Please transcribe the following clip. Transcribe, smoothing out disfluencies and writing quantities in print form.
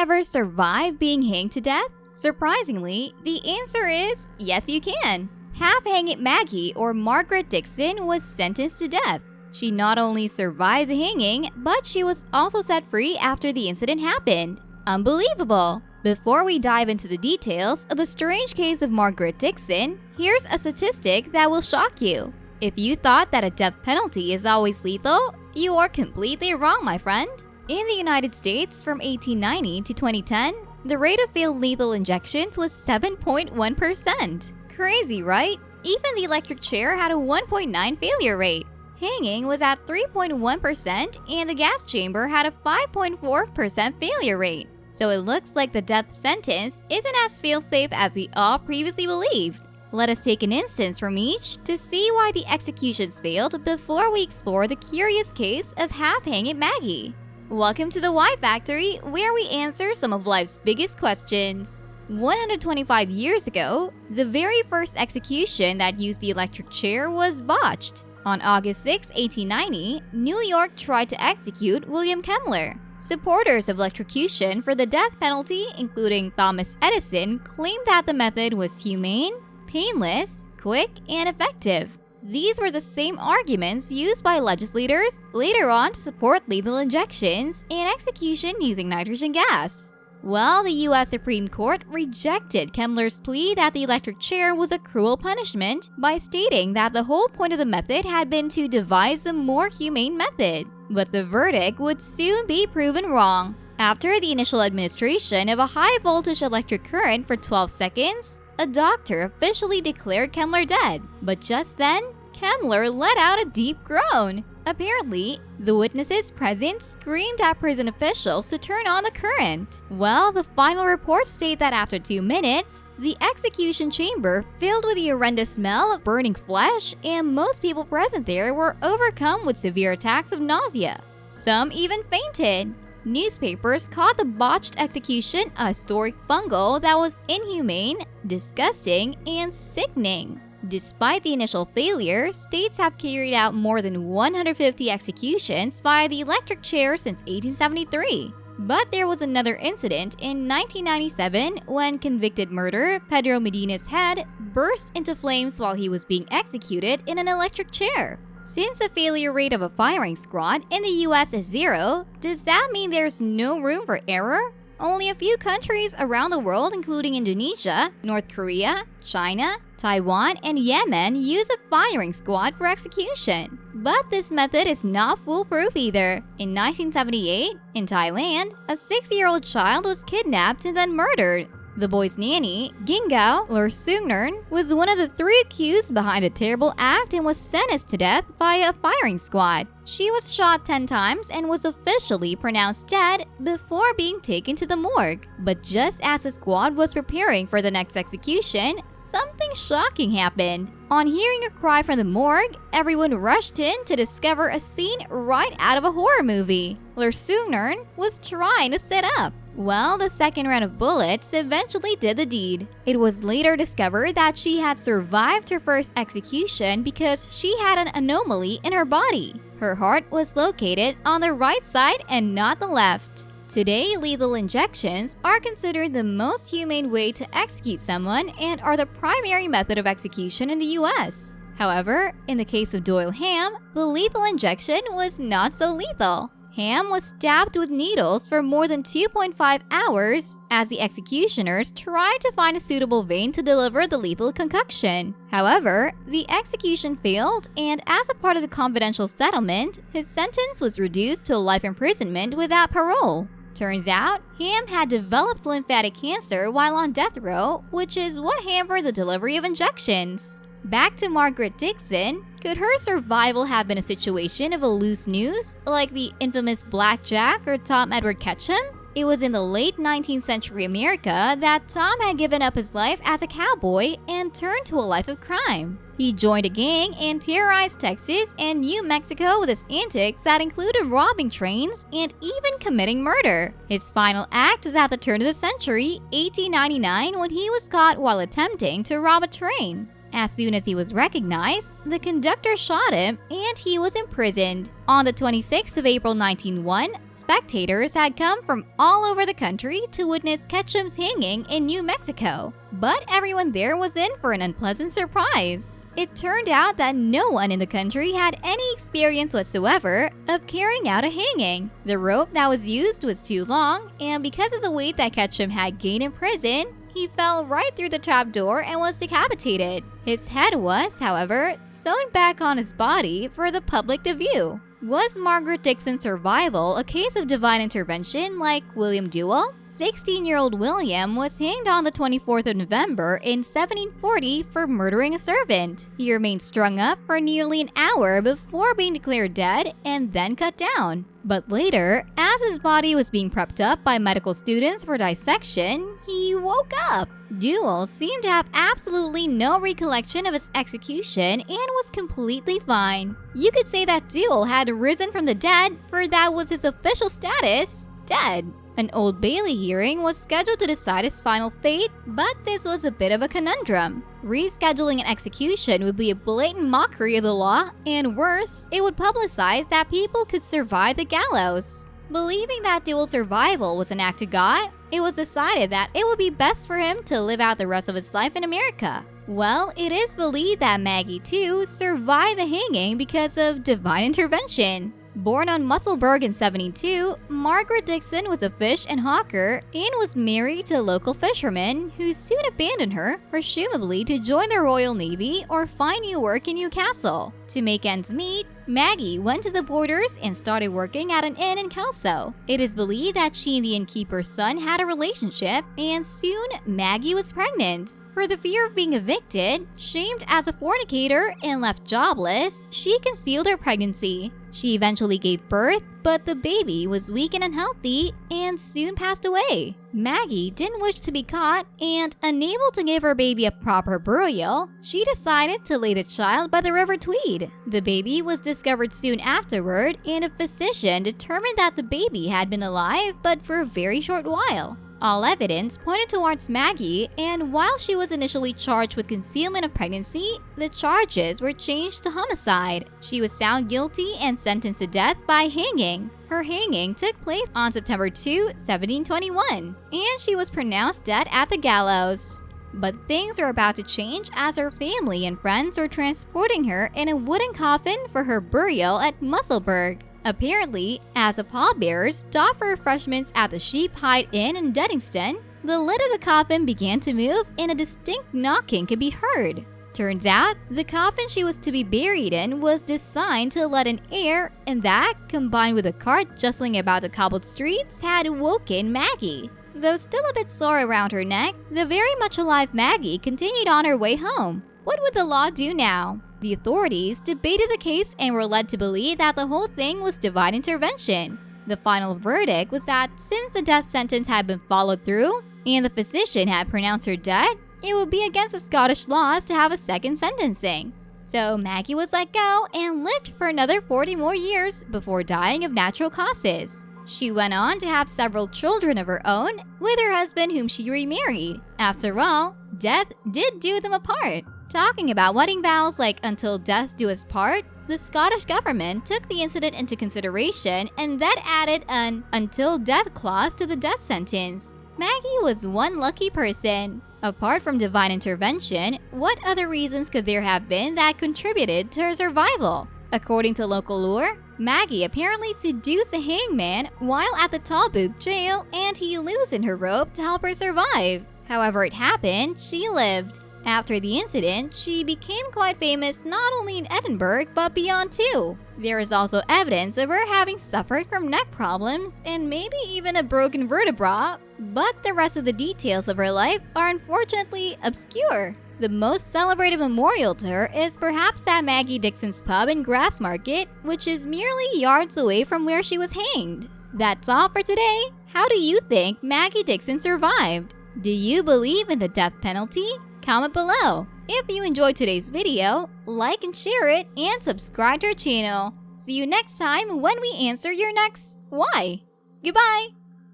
ever survive being hanged to death? Surprisingly, the answer is yes, you can. Half-Hangit Maggie, or Margaret Dickson, was sentenced to death. She not only survived the hanging, but she was also set free after the incident happened. Unbelievable! Before we dive into the details of the strange case of Margaret Dickson, here's a statistic that will shock you. If you thought that a death penalty is always lethal, you are completely wrong, my friend. In the United States, from 1890 to 2010, the rate of failed lethal injections was 7.1%. Crazy, right? Even the electric chair had a 1.9 failure rate. Hanging was at 3.1% and the gas chamber had a 5.4% failure rate. So it looks like the death sentence isn't as fail-safe as we all previously believed. Let us take an instance from each to see why the executions failed before we explore the curious case of Half-Hangit Maggie. Welcome to the Why Factory, where we answer some of life's biggest questions. 125 years ago, the very first execution that used the electric chair was botched. On August 6, 1890, New York tried to execute William Kemmler. Supporters of electrocution for the death penalty, including Thomas Edison, claimed that the method was humane, painless, quick, and effective. These were the same arguments used by legislators later on to support lethal injections and execution using nitrogen gas. Well, the U.S. Supreme Court rejected Kemmler's plea that the electric chair was a cruel punishment by stating that the whole point of the method had been to devise a more humane method. But the verdict would soon be proven wrong. After the initial administration of a high-voltage electric current for 12 seconds, a doctor officially declared Kemmler dead. But just then, Kemmler let out a deep groan. Apparently, the witnesses present screamed at prison officials to turn on the current. Well, the final reports state that after 2 minutes, the execution chamber filled with the horrendous smell of burning flesh, and most people present there were overcome with severe attacks of nausea. Some even fainted. Newspapers called the botched execution a historic bungle that was inhumane, disgusting, and sickening. Despite the initial failure, states have carried out more than 150 executions via the electric chair since 1873. But there was another incident in 1997 when convicted murderer Pedro Medina's head burst into flames while he was being executed in an electric chair. Since the failure rate of a firing squad in the US is 0, does that mean there's no room for error? Only a few countries around the world, including Indonesia, North Korea, China, Taiwan, and Yemen, use a firing squad for execution. But this method is not foolproof either. In 1978, in Thailand, a 6-year-old child was kidnapped and then murdered. The boy's nanny, Ginggao Lursungnern, was one of the 3 accused behind the terrible act and was sentenced to death via a firing squad. She was shot 10 times and was officially pronounced dead before being taken to the morgue. But just as the squad was preparing for the next execution, something shocking happened. On hearing a cry from the morgue, everyone rushed in to discover a scene right out of a horror movie. Lursungnern was trying to sit up. Well, the second round of bullets eventually did the deed. It was later discovered that she had survived her first execution because she had an anomaly in her body. Her heart was located on the right side and not the left. Today, lethal injections are considered the most humane way to execute someone and are the primary method of execution in the US. However, in the case of Doyle Ham, the lethal injection was not so lethal. Ham was stabbed with needles for more than 2.5 hours as the executioners tried to find a suitable vein to deliver the lethal concoction. However, the execution failed, and as a part of the confidential settlement, his sentence was reduced to life imprisonment without parole. Turns out, Ham had developed lymphatic cancer while on death row, which is what hampered the delivery of injections. Back to Margaret Dickson, could her survival have been a situation of a loose noose, like the infamous Black Jack or Tom Edward Ketchum? It was in the late 19th century America that Tom had given up his life as a cowboy and turned to a life of crime. He joined a gang and terrorized Texas and New Mexico with his antics that included robbing trains and even committing murder. His final act was at the turn of the century, 1899, when he was caught while attempting to rob a train. As soon as he was recognized, the conductor shot him and he was imprisoned. On the 26th of April 1901, spectators had come from all over the country to witness Ketchum's hanging in New Mexico. But everyone there was in for an unpleasant surprise. It turned out that no one in the country had any experience whatsoever of carrying out a hanging. The rope that was used was too long, and because of the weight that Ketchum had gained in prison, he fell right through the trapdoor and was decapitated. His head was, however, sewn back on his body for the public to view. Was Margaret Dickson's survival a case of divine intervention like William Duell? 16-year-old William was hanged on the 24th of November in 1740 for murdering a servant. He remained strung up for nearly an hour before being declared dead and then cut down. But later, as his body was being prepped up by medical students for dissection, he woke up. Duell seemed to have absolutely no recollection of his execution and was completely fine. You could say that Duell had risen from the dead, for that was his official status, dead. An Old Bailey hearing was scheduled to decide his final fate, but this was a bit of a conundrum. Rescheduling an execution would be a blatant mockery of the law, and worse, it would publicize that people could survive the gallows. Believing that Duell's survival was an act of God, it was decided that it would be best for him to live out the rest of his life in America. Well, it is believed that Maggie, too, survived the hanging because of divine intervention. Born on Musselburgh in 1772, Margaret Dickson was a fish and hawker and was married to a local fisherman who soon abandoned her, presumably to join the Royal Navy or find new work in Newcastle. To make ends meet, Maggie went to the borders and started working at an inn in Kelso. It is believed that she and the innkeeper's son had a relationship, and soon Maggie was pregnant. For the fear of being evicted, shamed as a fornicator, and left jobless, she concealed her pregnancy. She eventually gave birth, but the baby was weak and unhealthy and soon passed away. Maggie didn't wish to be caught, and unable to give her baby a proper burial, she decided to lay the child by the River Tweed. The baby was discovered soon afterward, and a physician determined that the baby had been alive but for a very short while. All evidence pointed towards Maggie, and while she was initially charged with concealment of pregnancy, the charges were changed to homicide. She was found guilty and sentenced to death by hanging. Her hanging took place on September 2, 1721, and she was pronounced dead at the gallows. But things are about to change as her family and friends are transporting her in a wooden coffin for her burial at Musselburgh. Apparently, as the pallbearers stopped for refreshments at the Sheep Hide Inn in Duddingston, the lid of the coffin began to move and a distinct knocking could be heard. Turns out, the coffin she was to be buried in was designed to let in air, and that, combined with a cart jostling about the cobbled streets, had woken Maggie. Though still a bit sore around her neck, the very much alive Maggie continued on her way home. What would the law do now? The authorities debated the case and were led to believe that the whole thing was divine intervention. The final verdict was that since the death sentence had been followed through and the physician had pronounced her dead, it would be against the Scottish laws to have a second sentencing. So Maggie was let go and lived for another 40 more years before dying of natural causes. She went on to have several children of her own with her husband, whom she remarried. After all, death did do them apart. Talking about wedding vows like "until death do us part," the Scottish government took the incident into consideration and then added an "until death" clause to the death sentence. Maggie was one lucky person. Apart from divine intervention, what other reasons could there have been that contributed to her survival? According to local lore, Maggie apparently seduced a hangman while at the Tolbooth jail, and he loosened her rope to help her survive. However it happened, she lived. After the incident, she became quite famous not only in Edinburgh but beyond too. There is also evidence of her having suffered from neck problems and maybe even a broken vertebra, but the rest of the details of her life are unfortunately obscure. The most celebrated memorial to her is perhaps at Maggie Dickson's pub in Grassmarket, which is merely yards away from where she was hanged. That's all for today. How do you think Maggie Dickson survived? Do you believe in the death penalty? Comment below. If you enjoyed today's video, like and share it, and subscribe to our channel. See you next time when we answer your next why. Goodbye!